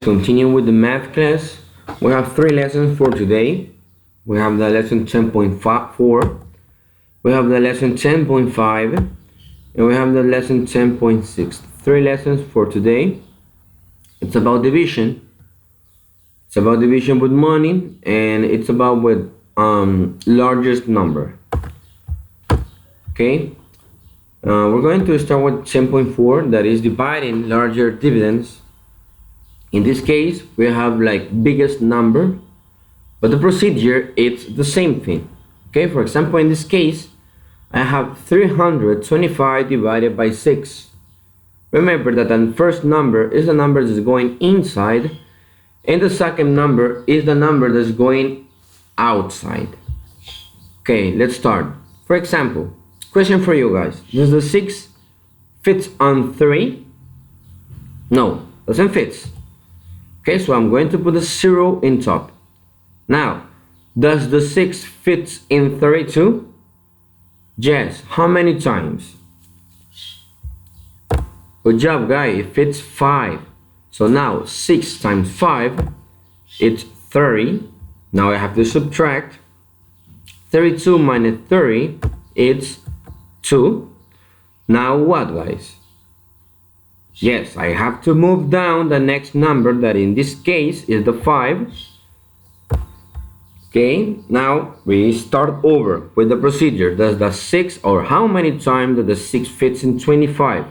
Continue with the math class. We have three lessons for today. We have the lesson 10.4, we have the lesson 10.5, and we have the lesson 10.6. Three lessons for today. It's about division. It's about division with money, and it's about with largest number. Okay. We're going to start with 10.4, that is dividing larger dividends. In this case, we have like biggest number, but the procedure it's the same thing. Okay, for example, in this case, I have 325 divided by 6. Remember that the first number is the number that's going inside, and the second number is the number that's going outside. Okay, let's start. For example, question for you guys. Does the 6 fit on 3? No, doesn't fit. Okay, so I'm going to put a 0 in top. Now, does the 6 fit in 32? Yes. How many times? Good job, guys. It fits 5. So now 6 times 5, it's 30. Now I have to subtract. 32 minus 30, it's 2. Now what, guys? Yes, I have to move down the next number, that in this case is the 5. Okay, now we start over with the procedure. Does the 6, or how many times does the 6 fits in 25?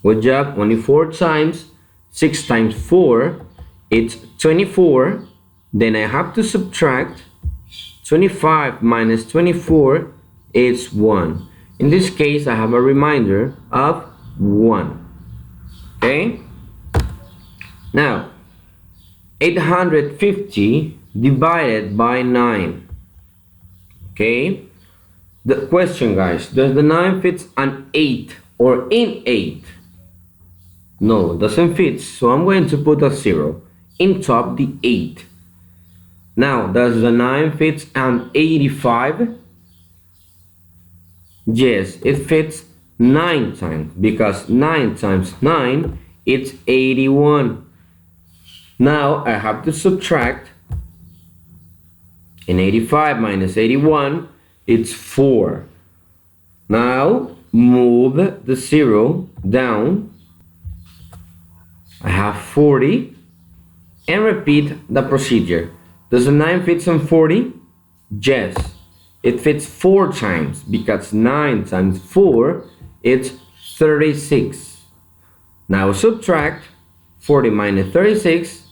Good job, only 4 times. 6 times 4, it's 24. Then I have to subtract. 25 minus 24, it's 1. In this case, I have a remainder of 1. Okay? Now, 850 divided by 9. Okay? The question, guys, does the 9 fit on 8 or in 8? No, it doesn't fit. So I'm going to put a 0 in top the 8. Now, does the 9 fit on 85? Yes, it fits 9 times, because 9 times 9, it's 81. Now I have to subtract. And 85 minus 81, it's 4. Now move the 0 down. I have 40. And repeat the procedure. Does the 9 fit on 40? Yes. It fits 4 times, because 9 times 4, it's 36. Now subtract 40 minus 36,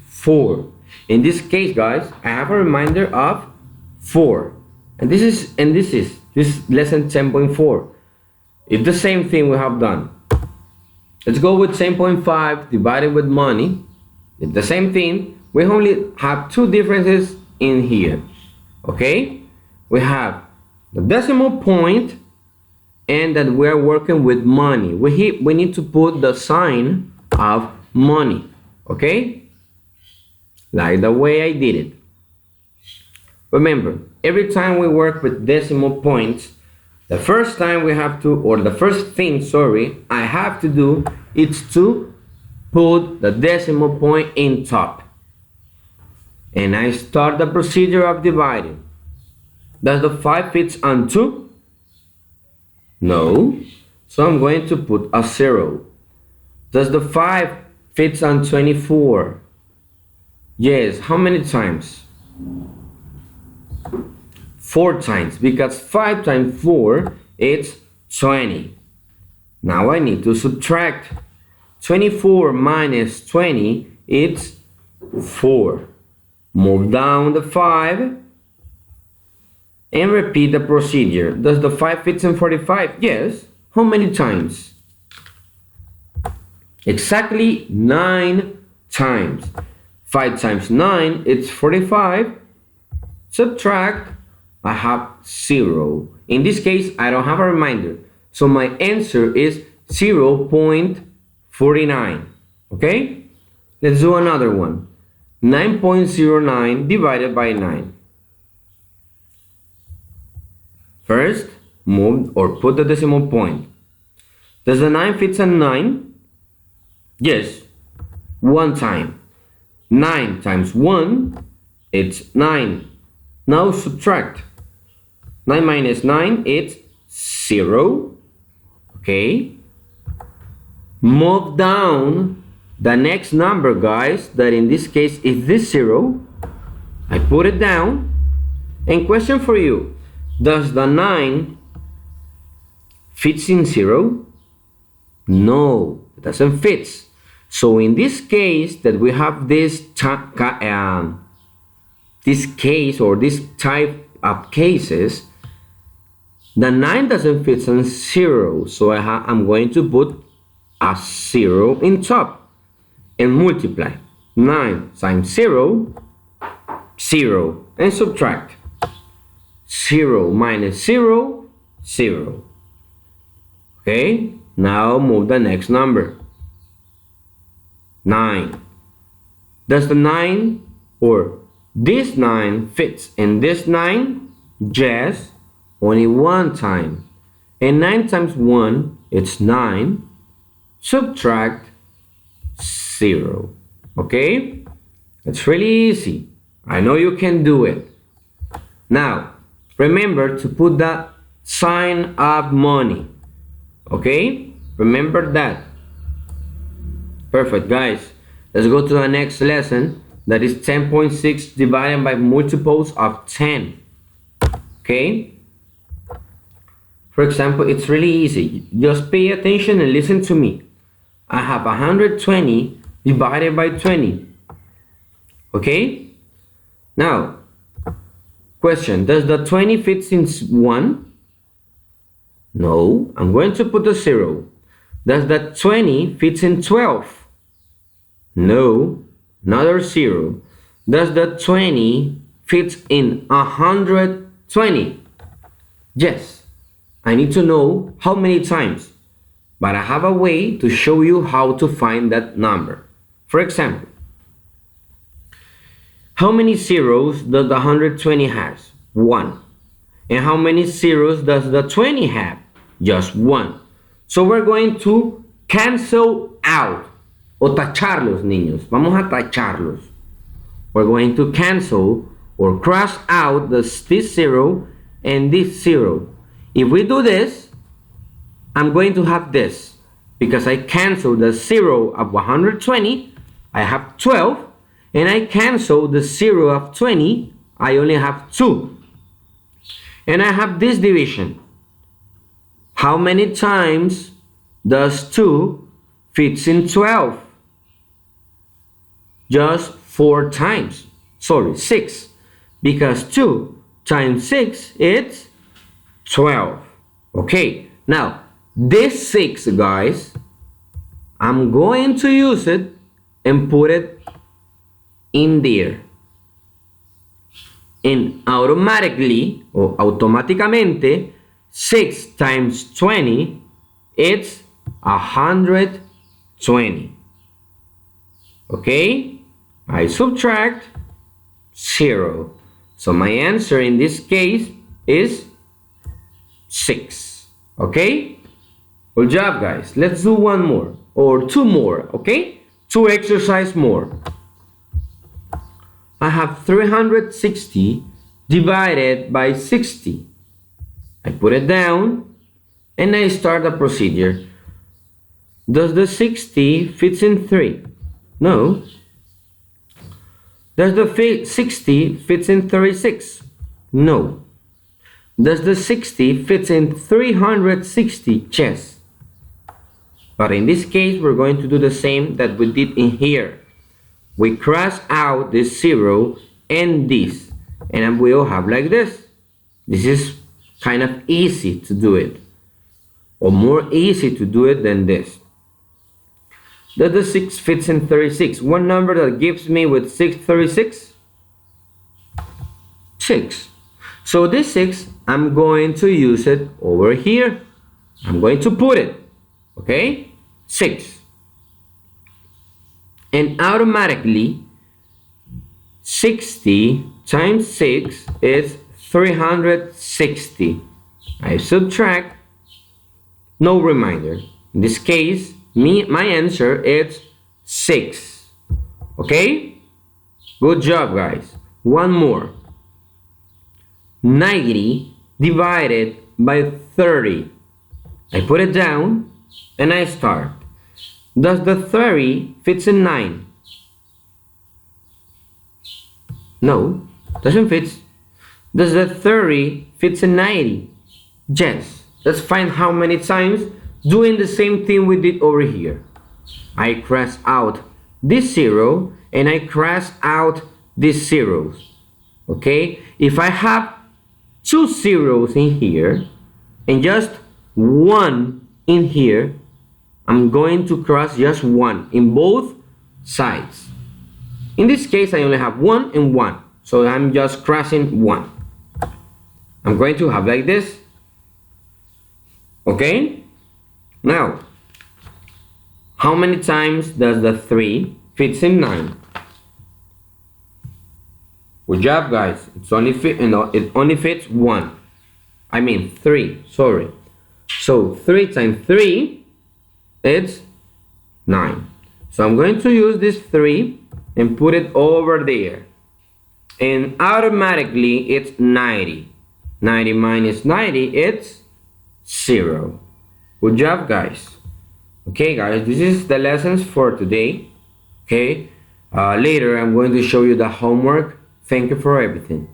4. In this case, guys, I have a reminder of 4. And this is lesson 10.4. It's the same thing we have done. Let's go with 10.5 divided with money. It's the same thing. We only have 2 differences in here. Okay, we have the decimal point, and that we're working with money. We need to put the sign of money. Okay, like the way I did it. Remember, every time we work with decimal points, the first thing I have to do is to put the decimal point in top. And I start the procedure of dividing. Does the 5 fit on 2? No. So I'm going to put a 0. Does the 5 fit on 24? Yes. How many times? 4 times, because 5 times 4, it's 20. Now I need to subtract. 24 minus 20, it's 4. Move down the 5 and repeat the procedure. Does the 5 fit in 45? Yes. How many times? Exactly 9 times. 5 times 9, it's 45. Subtract, I have 0. In this case, I don't have a reminder. So my answer is 0.49. Okay? Let's do another one. 9.09 divided by 9. First, move or put the decimal point. Does the 9 fit on 9? Yes, one time. 9 times 1, it's 9. Now subtract. 9 minus 9, it's 0. Okay. Move down the next number, guys, that in this case is this 0. I put it down. And question for you, does the 9 fits in 0? No, it doesn't fit. So in this case that we have this case or this type of cases, the 9 doesn't fit in 0. So I'm going to put a 0 in top and multiply. 9 times 0, 0, and subtract. 0 minus 0, 0. Okay, now move the next number. 9. Does the 9 or this 9 fits in this 9? Yes, only one time. And 9 times 1, it's 9. Subtract 0. Okay, it's really easy. I know you can do it. Now, remember to put the sign of money. Okay, remember that. Perfect, guys. Let's go to the next lesson. That is 10.6 divided by multiples of 10. Okay. For example, it's really easy. Just pay attention and listen to me. I have 120 divided by 20. Okay. Now, question, does the 20 fit in 1? No, I'm going to put a 0. Does the 20 fit in 12? No, another 0. Does the 20 fit in 120? Yes, I need to know how many times, but I have a way to show you how to find that number. For example, how many zeros does the 120 have? 1. And how many zeros does the 20 have? Just 1. So we're going to cancel out. O tacharlos, niños. Vamos a tacharlos. We're going to cancel or cross out this 0 and this 0. If we do this, I'm going to have this. Because I cancel the 0 of 120, I have 12. And I cancel the 0 of 20, I only have 2. And I have this division. How many times does 2 fit in 12? Just 4 times. Sorry, 6. Because 2 times 6 is 12. Okay, now this 6, guys, I'm going to use it and put it in there. And automatically or automáticamente 6 times 20, it's 120. Okay, I subtract 0. So my answer in this case is 6. Okay, good job, guys. Let's do one more or 2 more. Okay, 2 exercise more. I have 360 divided by 60. I put it down and I start the procedure. Does the 60 fit in 3? No. Does the 60 fit in 36? No. Does the 60 fit in 360? Yes. But in this case, we're going to do the same that we did in here. We cross out this 0 and this, and we'll have like this. This is kind of easy to do it, or more easy to do it than this. Does the 6 fits in 36? One number that gives me with 636? 6. So this 6, I'm going to use it over here. I'm going to put it, okay? 6. And automatically 60 times 6 is 360. I subtract, no reminder. In this case, my answer is 6. Okay? Good job, guys. One more. 90 divided by 30. I put it down and I start. Does the 30 fits in 9? No, doesn't fit. Does the 30 fits in 90? Yes. Let's find how many times doing the same thing we did over here. I cross out this 0 and I cross out these zeros. Okay? If I have 2 zeros in here and just 1 in here, I'm going to cross just 1 in both sides. In this case, I only have 1 and 1, so I'm just crossing 1. I'm going to have like this. Okay? Now, how many times does the 3 fits in 9? Good job, guys. It only fits 1. I mean 3, sorry. So 3 times 3, it's 9. So I'm going to use this 3 and put it over there. And automatically it's 90. 90 minus 90, it's 0. Good job, guys. Okay, guys, this is the lessons for today. Okay, later I'm going to show you the homework. Thank you for everything.